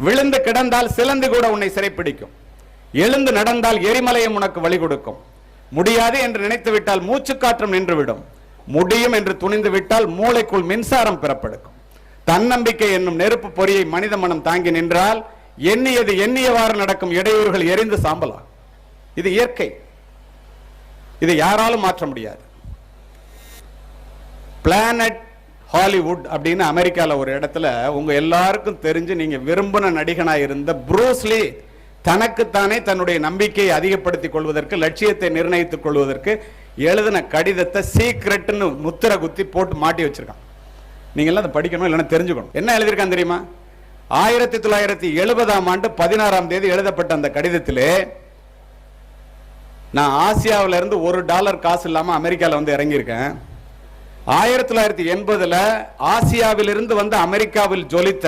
விழுந்து கிடந்தால் சிலந்து கூட உன்னை சிறைப்பிடிக்கும். எழுந்து நடந்தால் எரிமலையும் உனக்கு வழி கொடுக்கும். முடியாது என்று நினைத்து விட்டால் மூச்சு காற்றும் நின்றுவிடும். முடியும் என்று துணிந்து விட்டால் மூளைக்குள் மின்சாரம் பிறப்பெடுக்கும். தன்னம்பிக்கை என்னும் நெருப்பு பொறியை மனித மனம் தாங்கி நின்றால் எண்ணியது எண்ணியவாறு நடக்கும். இடையூறுகள் எரிந்து சாம்பலாம். இது இயற்கை. இதை யாராலும் மாற்ற முடியாது. பிளானட் ஹாலிவுட் அப்படின்னு அமெரிக்காவில் ஒரு இடத்துல உங்க எல்லாருக்கும் தெரிஞ்சு நீங்க விரும்பின நடிகனாக இருந்த ப்ரூஸ்லி தனக்குத்தானே தன்னுடைய நம்பிக்கையை அதிகப்படுத்திக் கொள்வதற்கு, லட்சியத்தை நிர்ணயித்துக் கொள்வதற்கு எழுதின கடிதத்தை சீக்ரெட்னு முத்திர குத்தி போட்டு மாட்டி வச்சிருக்கான். நீங்க எல்லாம் அதை படிக்கணும், இல்லைன்னா தெரிஞ்சுக்கணும். என்ன எழுதியிருக்கான் தெரியுமா? 1970ஆம் ஆண்டு 16ஆம் தேதி எழுதப்பட்ட அந்த கடிதத்திலே, நான் ஆசியாவில இருந்து $1 காசு இல்லாம அமெரிக்காவில் வந்து இறங்கியிருக்கேன். 1980ல் ஆசியாவிலிருந்து வந்து அமெரிக்காவில் ஜொலித்த